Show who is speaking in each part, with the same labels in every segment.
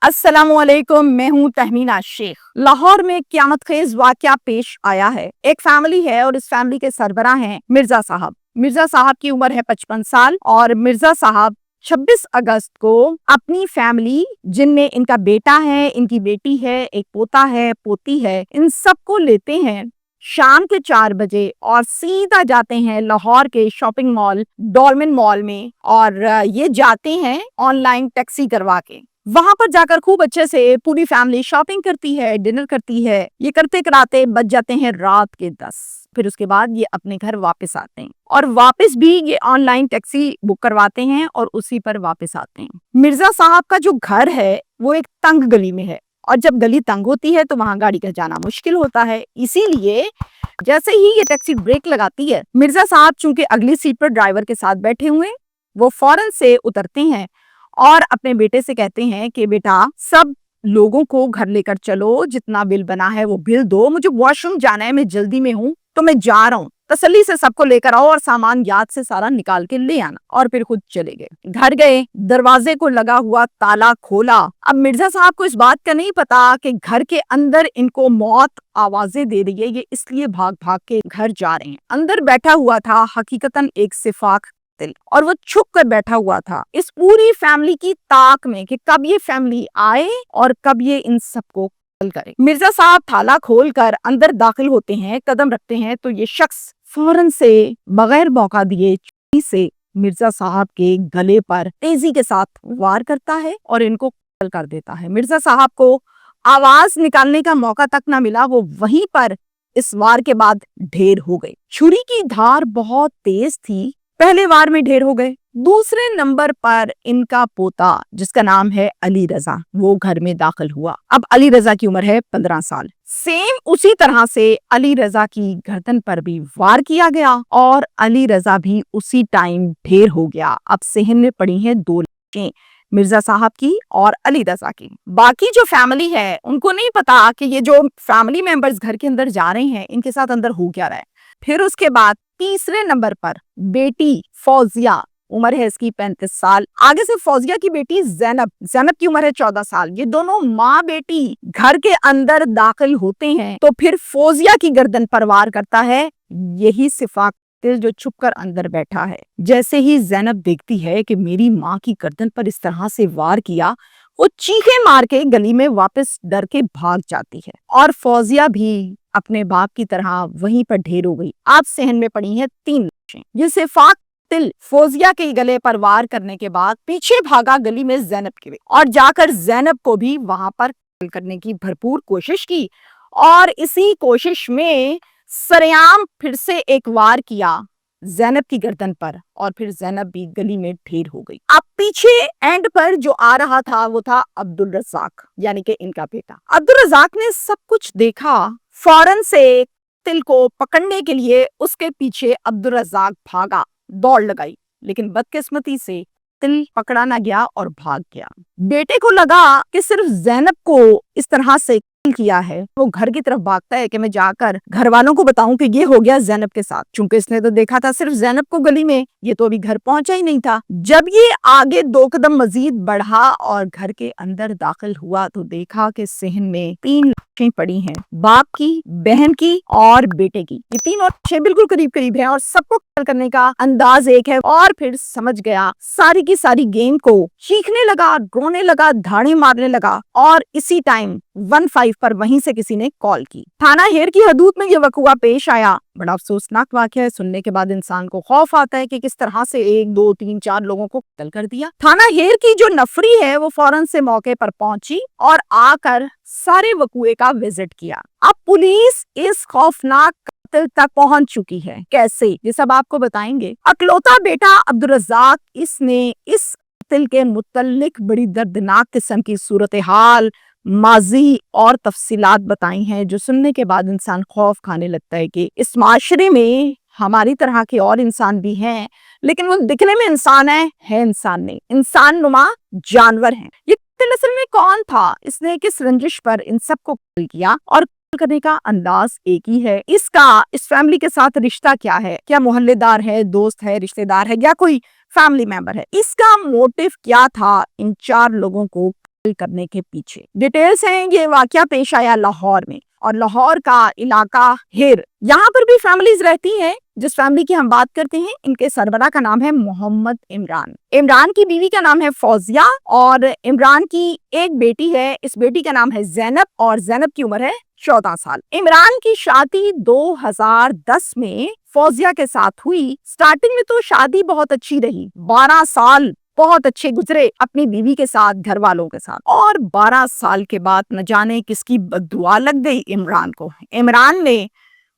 Speaker 1: अस्सलामुअलैकुम, मैं हूँ तहमीना शेख। लाहौर में क़यामत खेज वाक़या पेश आया है। एक फैमिली है और इस फैमिली के सरबराह हैं मिर्जा साहब। मिर्जा साहब की उम्र है 55 साल और मिर्जा साहब 26 अगस्त को अपनी फैमिली, जिनमें इनका बेटा है, इनकी बेटी है, एक पोता है, पोती है, इन सबको लेते हैं शाम के 4 बजे और सीधा जाते हैं लाहौर के शॉपिंग मॉल डॉल्मेन मॉल में। और ये जाते हैं ऑनलाइन टैक्सी करवा के। वहां पर जाकर खूब अच्छे से पूरी फैमिली शॉपिंग करती है, डिनर करती है। ये करते कराते बज जाते हैं रात के 10। फिर उसके बाद ये अपने घर वापस आते हैं और वापस भी ये ऑनलाइन टैक्सी बुक करवाते हैं और उसी पर वापस आते हैं। मिर्जा साहब का जो घर है वो एक तंग गली में है और जब गली तंग होती है तो वहां गाड़ी का जाना मुश्किल होता है। इसीलिए जैसे ही ये टैक्सी ब्रेक लगाती है, मिर्जा साहब चूंकि अगली सीट पर ड्राइवर के साथ बैठे हुए, वो फौरन से उतरते हैं और अपने बेटे से कहते हैं कि बेटा, सब लोगों को घर लेकर चलो, जितना बिल बना है वो बिल दो, मुझे वॉशरूम जाना है, मैं जल्दी में हूँ तो मैं जा रहा हूँ। तसल्ली से सबको लेकर आओ और सामान याद से सारा निकाल के ले आना। और फिर खुद चले गए। घर गए, दरवाजे को लगा हुआ ताला खोला। अब मिर्जा साहब को इस बात का नहीं पता कि घर के अंदर इनको मौत आवाजें दे रही है। ये इसलिए भाग भाग के घर जा रहे हैं। अंदर बैठा हुआ था हकीकतन एक सिफाक और वो छुप कर बैठा हुआ था इस पूरी फैमिली की ताक में कि कब ये फैमिली आए और कब ये इन सबको कत्ल करे। मिर्जा साहब ताला खोलकर अंदर दाखिल होते हैं, कदम रखते हैं तो ये शख्स फौरन से बगैर मौका दिए छुरी से मिर्जा साहब के गले पर तेजी के साथ वार करता है और इनको कत्ल कर देता है। मिर्जा साहब को आवाज निकालने का मौका तक ना मिला, वो वहीं पर इस वार के बाद ढेर हो गए। छुरी की धार बहुत तेज थी, पहले वार में ढेर हो गए। दूसरे नंबर पर इनका पोता, जिसका नाम है अली रजा, वो घर में दाखिल हुआ। अब अली रजा की उम्र है 15 साल। सेम उसी तरह से अली रजा की गर्दन पर भी वार किया गया और अली रजा भी उसी टाइम ढेर हो गया। अब सहन में पड़ी हैं 2 लाशें, मिर्जा साहब की और अली रजा की। बाकी जो फैमिली है उनको नहीं पता कि ये जो फैमिली मेंबर्स घर के अंदर जा रहे हैं इनके साथ अंदर हो क्या रहा है। फिर उसके बाद तीसरे नंबर पर बेटी फौजिया, उम्र है इसकी 35 साल। आगे से फौजिया की बेटी जैनब की उम्र है 14 साल। ये दोनों माँ बेटी घर के अंदर दाखिल होते हैं तो फिर फौजिया की गर्दन पर वार करता है यही सिफाक जो छुप कर अंदर बैठा है। जैसे ही जैनब देखती है कि मेरी माँ की गर्दन पर इस तरह से वार किया, वो चीखे मार के गली में वापस डर के भाग जाती है और फौजिया भी अपने बाप की तरह वहीं पर ढेर हो गई। आप सहन में पड़ी हैं 3 लाशें। ये सिफाक फौजिया के गले पर वार करने के बाद पीछे भागा गली में जैनब के और जाकर जैनब को भी वहां पर कत्ल करने की भरपूर कोशिश की और इसी कोशिश में सरेआम फिर से एक वार किया जैनब की गर्दन पर और फिर जैनब भी गली में ढेर हो गई। अब पीछे एंड पर जो आ रहा था वो था अब्दुल रज़ाक, यानी कि इनका बेटा। अब्दुल रज़ाक ने सब कुछ देखा, फौरन से तिल को पकड़ने के लिए उसके पीछे अब्दुल रज़ाक भागा, दौड़ लगाई, लेकिन बदकिस्मती से तिल पकड़ा ना गया और भाग गया। बेटे को लगा कि सिर्फ जैनब को इस तरह से किया है। वो घर की तरफ भागता है कि मैं जाकर घर वालों को बताऊं कि ये हो गया जैनब के साथ। चूंकि इसने तो देखा था सिर्फ जैनब को गली में, ये तो अभी घर पहुंचा ही नहीं था। जब ये आगे 2 कदम मजीद बढ़ा और घर के अंदर दाखिल हुआ तो देखा कि सहन में 3 लाशें पड़ी हैं, बाप की, बहन की और बेटे की। ये 3 लाशें बिल्कुल करीब करीब हैं और सबको कत्ल करने का अंदाज एक है। और फिर समझ गया सारी की सारी गेम को, चीखने लगा, रोने लगा, धाड़े मारने लगा और इसी टाइम 15 पर वहीं से किसी ने कॉल की। थाना हेर की हदूद में यह वकुआ पेश आया। बड़ा अफसोसनाक वाकया है। सुनने के बाद इंसान को खौफ आता है कि किस तरह से 1, 2, 3, 4 लोगों को कत्ल कर दिया। थाना हेर की जो नफरी है वो फौरन से मौके पर पहुंची और आकर सारे वकुए का विजिट किया। अब पुलिस इस खौफनाक कत्ल तक पहुंच चुकी है। कैसे, ये सब आपको बताएंगे। अकलौता बेटा अब्दुल रज़ाक, इसने इस कत्ल के मुतल्लिक बड़ी दर्दनाक किस्म की सूरत हाल, माजी और तफसीलात बताई हैं जो सुनने के बाद इंसान खौफ खाने लगता है कि इस माशरे में हमारी तरह के और इंसान भी हैं, लेकिन वो दिखने में इंसान है इंसान नहीं, इंसान नुमा जानवर हैं। ये कत्ल असल में कौन था, इसने किस रंजिश पर इन सबको कत्ल किया और कत्ल करने का अंदाज एक ही है। इसका इस फैमिली के साथ रिश्ता क्या है, क्या मोहल्लेदार है, दोस्त है, रिश्तेदार है या कोई फैमिली मेंबर है, इसका मोटिव क्या था इन 4 लोगों को کرنے کے پیچھے ڈیٹیلز ہیں. یہ واقعہ پیش آیا لاہور میں، اور لاہور کا علاقہ ہیر، یہاں پر بھی فیملیز رہتی ہیں. جس فیملی کی ہم بات کرتے ہیں ان کے سربراہ کا نام ہے محمد عمران. عمران کی بیوی کا نام ہے فوزیہ، اور عمران کی ایک بیٹی ہے. اس بیٹی کا نام ہے زینب، اور زینب کی عمر ہے 14 سال. عمران کی شادی 2010 میں فوزیہ کے ساتھ ہوئی. سٹارٹنگ میں تو شادی بہت اچھی رہی، 12 سال بہت اچھے گزرے اپنی بیوی کے ساتھ، گھر والوں کے ساتھ. اور 12 سال کے بعد نہ جانے کس کی بددعا لگ گئی عمران کو. عمران نے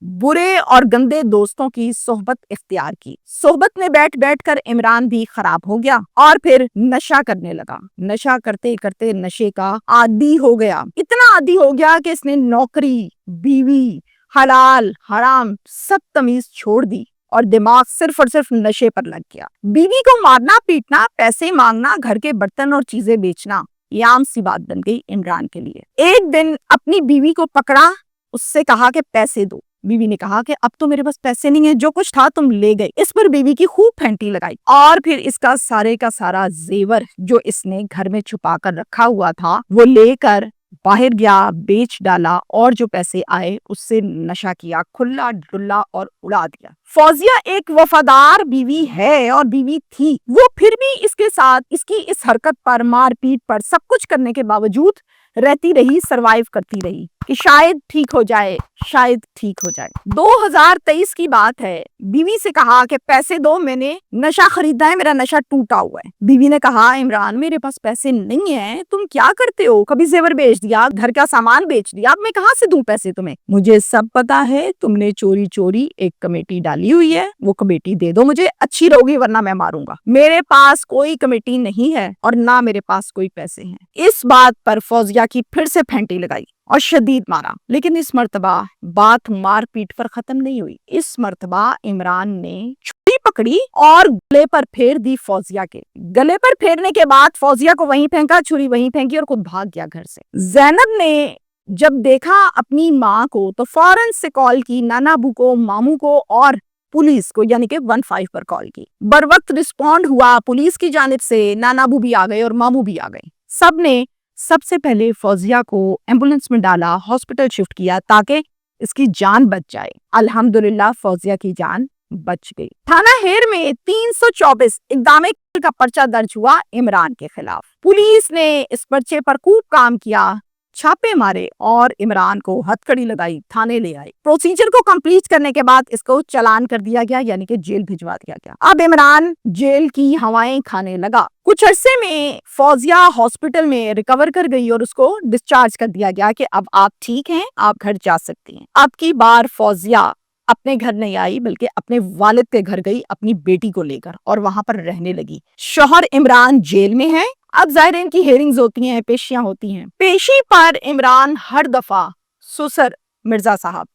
Speaker 1: برے اور گندے دوستوں کی صحبت اختیار کی. صحبت میں بیٹھ بیٹھ کر عمران بھی خراب ہو گیا، اور پھر نشہ کرنے لگا. نشہ کرتے کرتے نشے کا عادی ہو گیا. اتنا عادی ہو گیا کہ اس نے نوکری، بیوی، حلال حرام سب تمیز چھوڑ دی، اور دماغ صرف اور صرف نشے پر لگ گیا. بیوی کو مارنا پیٹنا، پیسے مانگنا، گھر کے برتن اور چیزیں بیچنا، یہ عام سی بات بن گئی عمران کے لیے. ایک دن اپنی بیوی کو پکڑا، اس سے کہا کہ پیسے دو. بیوی نے کہا کہ اب تو میرے پاس پیسے نہیں ہیں، جو کچھ تھا تم لے گئے. اس پر بیوی کی خوب پھینٹی لگائی، اور پھر اس کا سارا زیور جو اس نے گھر میں چھپا کر رکھا ہوا تھا وہ لے کر باہر گیا، بیچ ڈالا، اور جو پیسے آئے اس سے نشہ کیا، کھلا ڈلا اور اڑا دیا. فوزیہ ایک وفادار بیوی ہے اور بیوی تھی، وہ پھر بھی اس کے ساتھ اس کی اس حرکت پر، مار پیٹ پر، سب کچھ کرنے کے باوجود رہتی رہی، سروائیو کرتی رہی کہ شاید ٹھیک ہو جائے، شاید ٹھیک ہو جائے. 2023 کی بات ہے. بیوی سے کہا کہ پیسے دو، میں نے نشہ خریدا ہے، میرا نشہ ٹوٹا ہوا ہے. بیوی نے کہا عمران میرے پاس پیسے نہیں ہیں، تم کیا کرتے ہو؟ کبھی زیور بیچ دیا، گھر کا سامان بیچ دیا، اب میں کہاں سے دوں پیسے تمہیں؟ مجھے سب پتا ہے، تم نے چوری چوری ایک کمیٹی ڈالی ہوئی ہے، وہ کمیٹی دے دو مجھے، اچھی رہوگی ورنہ میں ماروں گا. میرے پاس کوئی کمیٹی نہیں ہے اور نہ میرے پاس کوئی پیسے ہیں. اس بات پر فوزیہ کی پھر سے پھینٹی لگائی اور شدید مارا. لیکن اس مرتبہ بات مار پیٹ پر ختم نہیں ہوئی. اس مرتبہ عمران نے چھری پکڑی اور گلے پر پھیر دی فوزیہ کے. گلے پر پھیرنے کے بعد فوزیہ کو وہیں پھینکا، چھری وہیں پھینکی اور خود بھاگ گیا گھر سے. زینب نے جب دیکھا اپنی ماں کو تو فوراً سے کال کی نانا ابو کو، ماموں کو اور پولیس کو، یعنی کہ 15 پر کال کی. بر وقت رسپونڈ ہوا پولیس کی جانب سے. نانا ابو بھی آ گئے اور ماموں بھی آ گئے. سب نے سب سے پہلے فوزیہ کو ایمبولینس میں ڈالا، ہاسپٹل شفٹ کیا تاکہ اس کی جان بچ جائے. الحمدللہ فوزیہ کی جان بچ گئی. تھانہ ہیر میں 324 اقدام قتل کا پرچہ درج ہوا عمران کے خلاف. پولیس نے اس پرچے پر خوب کام کیا، چھاپے مارے اور عمران کو ہتھکڑی لگائی، تھانے لے آئے. پروسیجر کو کمپلیٹ کرنے کے بعد اس کو چلان کر دیا گیا، یعنی کہ جیل بھجوا دیا گیا. اب عمران جیل کی ہوائیں کھانے لگا. کچھ عرصے میں فوزیہ ہاسپٹل میں ریکور کر گئی اور اس کو ڈسچارج کر دیا گیا کہ اب آپ ٹھیک ہیں، آپ گھر جا سکتی ہیں. اب کی بار فوزیہ اپنے گھر نہیں آئی بلکہ اپنے والد کے گھر گئی اپنی بیٹی کو لے کر، اور وہاں پر رہنے لگی. شوہر عمران جیل میں ہے. اب ظاہر ان کی ہیئرنگز ہوتی ہیں، پیشیاں ہوتی ہیں. پیشی پر عمران ہر دفعہ سسر مرزا صاحب،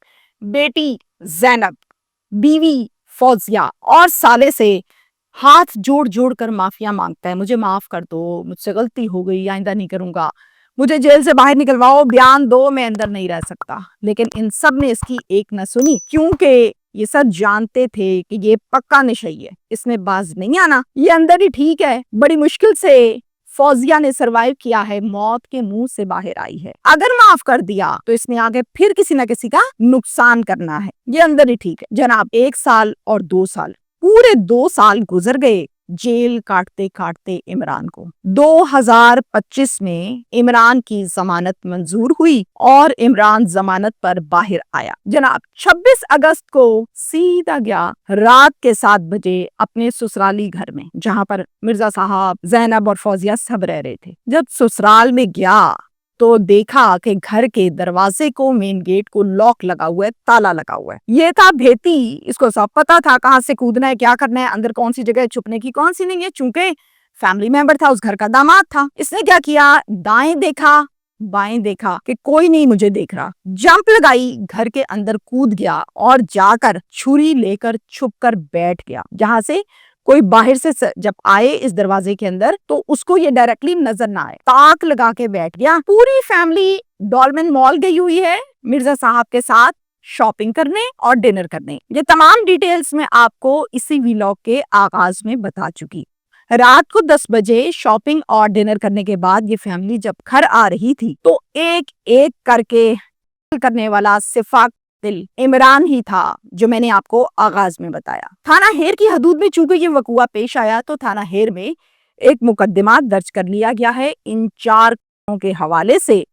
Speaker 1: بیٹی زینب، بیوی فوزیہ اور سالے سے ہاتھ جوڑ جوڑ کر معافیاں مانگتا ہے. مجھے معاف کر دو، مجھ سے غلطی ہو گئی، آئندہ نہیں کروں گا، مجھے جیل سے باہر نکلواؤ، بیان دو، میں اندر نہیں رہ سکتا. لیکن ان سب نے اس کی ایک نہ سنی، کیونکہ یہ سب جانتے تھے کہ یہ پکا نشئی ہے، اس نے باز نہیں آنا، یہ اندر ہی ٹھیک ہے. بڑی مشکل سے فوزیہ نے سروائیو کیا ہے، موت کے منہ سے باہر آئی ہے. اگر معاف کر دیا تو اس نے آگے پھر کسی نہ کسی کا نقصان کرنا ہے، یہ اندر ہی ٹھیک ہے. جناب 1 سال اور 2 سال، پورے 2 سال گزر گئے جیل کاٹتے کاٹتے عمران کو. 2025 میں عمران کی ضمانت منظور ہوئی اور عمران ضمانت پر باہر آیا. جناب 26 اگست کو سیدھا گیا رات کے 7 بجے اپنے سسرالی گھر میں، جہاں پر مرزا صاحب، زینب اور فوزیہ سب رہ رہے تھے. جب سسرال میں گیا تو دیکھا کہ گھر کے دروازے کو، مین گیٹ کو لاک لگا ہوا ہے، تالا لگا ہوا ہے. یہ تھا بھیتی، اس کو سب پتا تھا کہاں سے کودنا ہے، کیا کرنا ہے، اندر کون سی جگہ چھپنے کی، کون سی نہیں ہے. چونکہ فیملی ممبر تھا، اس گھر کا داماد تھا. اس نے کیا کیا، دائیں دیکھا بائیں دیکھا کہ کوئی نہیں مجھے دیکھ رہا. جمپ لگائی، گھر کے اندر کود گیا اور جا کر چھری لے کر چھپ کر بیٹھ گیا، جہاں سے کوئی باہر سے جب آئے اس دروازے کے اندر تو اس کو یہ ڈائریکٹلی نظر نہ آئے. تاک لگا کے بیٹھ گیا. پوری فیملی ڈولمن مال گئی ہوئی ہے مرزا صاحب کے ساتھ شاپنگ کرنے اور ڈنر کرنے. یہ تمام ڈیٹیلز میں آپ کو اسی ویلاگ کے آغاز میں بتا چکی. रात को 10 बजे शॉपिंग और डिनर करने के बाद ये फैमिली जब घर आ रही थी तो एक एक करके करने वाला सिफाक दिल इमरान ही था जो मैंने आपको आगाज में बताया। थाना हेर की हदूद में चूंकि ये वकूआ पेश आया तो थाना हेर में एक मुकदमा दर्ज कर लिया गया है इन 4 के हवाले से,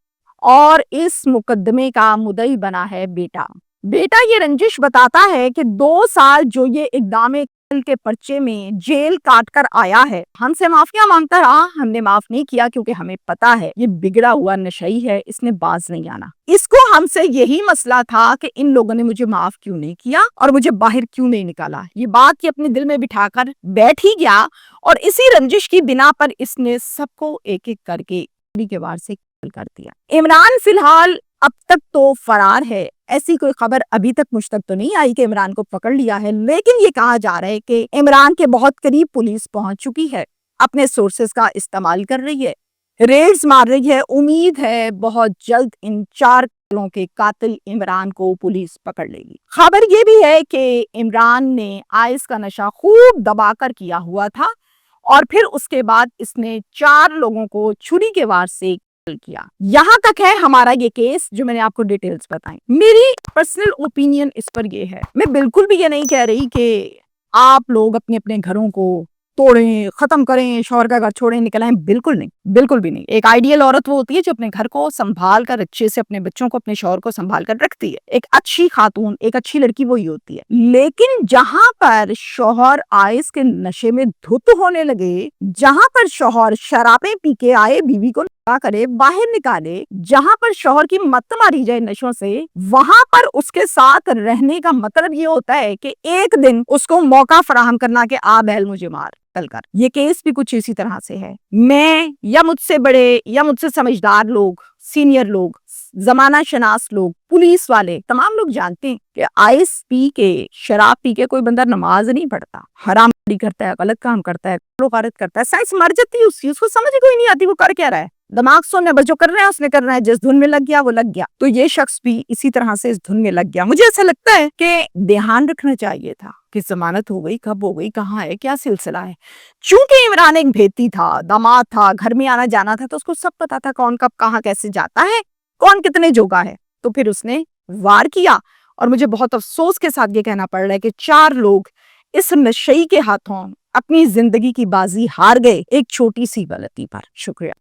Speaker 1: और इस मुकदमे का मुद्दई बना है बेटा। बेटा ये रंजिश बताता है कि 2 साल जो ये इक़दाम कत्ल के पर्चे में जेल काट कर आया है, हमसे माफिया मांगता रहा, हमने माफ नहीं किया क्योंकि हमें पता है ये बिगड़ा हुआ नशई है, इसने बाज नहीं आना। इसको हमसे यही मसला था कि इन लोगों ने मुझे माफ क्यों नहीं किया और मुझे बाहर क्यों नहीं निकाला। ये बात ये अपने दिल में बिठाकर बैठ ही गया और इसी रंजिश की बिना पर इसने सबको एक एक करके के वार से कर दिया। इमरान फिलहाल अब तक तो फरार है, ऐसी कोई खबर अभी तक मुझ तक तो नहीं आई कि इमरान को पकड़ लिया है, लेकिन ये कहा जा रहा है कि इमरान के बहुत करीब पुलिस पहुंच चुकी है, अपने सोर्सेस का इस्तेमाल कर रही है, रेड्स मार रही है। उम्मीद है बहुत जल्द इन 4 कत्लों के कातिल इमरान को पुलिस पकड़ लेगी। खबर ये भी है कि इमरान ने आइस का नशा खूब दबाकर किया हुआ था और फिर उसके बाद इसने 4 लोगों को छुरी के वार से किया। यहाँ तक है हमारा ये केस जो मैंने आपको डिटेल्स बताई। मेरी पर्सनल ओपिनियन इस पर ये है, मैं बिल्कुल भी ये नहीं कह रही कि आप लोग अपने अपने घरों को तोड़ें, खत्म करें, शौहर का घर छोड़ें, निकल आएं, बिल्कुल नहीं, बिल्कुल भी नहीं। एक आइडियल औरत वो होती है जो अपने घर को संभाल कर अच्छे से अपने बच्चों को, अपने शौहर को संभाल कर रखती है। एक अच्छी खातून, एक अच्छी लड़की वही होती है। लेकिन जहां पर शौहर आइस के नशे में धुत होने लगे, जहां पर शौहर शराबें पी के आए बीवी को करे बाहर निकाले, जहां पर शौहर की मत मारी जाए नशों से, वहां पर उसके साथ रहने का मतलब ये होता है कि एक दिन उसको मौका फराहम करना कि आ बैल मुझे मार कल कर। ये केस भी कुछ इसी तरह से है। मैं या मुझसे बड़े या मुझसे समझदार लोग, सीनियर लोग, जमाना शनास लोग, पुलिस वाले, तमाम लोग जानते हैं कि आइस पी के, शराब पी के कोई बंदा नमाज नहीं पढ़ता, हराम करता है, गलत काम करता है, गारत करता है, साइंस मर जाती है उसको समझ कोई नहीं आती वो कर क्या रहा है। दिमाग सुनने बस जो कर रहे हैं उसने करना है, जिस धुन में लग गया वो लग गया। तो ये शख्स भी इसी तरह से इस धुन में लग गया। मुझे ऐसा लगता है कि ध्यान रखना चाहिए था कि जमानत हो गई, कब हो गई, कहाँ है, क्या सिलसिला है। चूंकि इमरान एक भेती था, दामाद था, घर में आना जाना था, तो उसको सब पता था कौन कब कहाँ कैसे जाता है, कौन कितने जोगा है। तो फिर उसने वार किया और मुझे बहुत अफसोस के साथ ये कहना पड़ रहा है कि 4 लोग इस नशई के हाथों अपनी जिंदगी की बाजी हार गए एक छोटी सी गलती पर। शुक्रिया।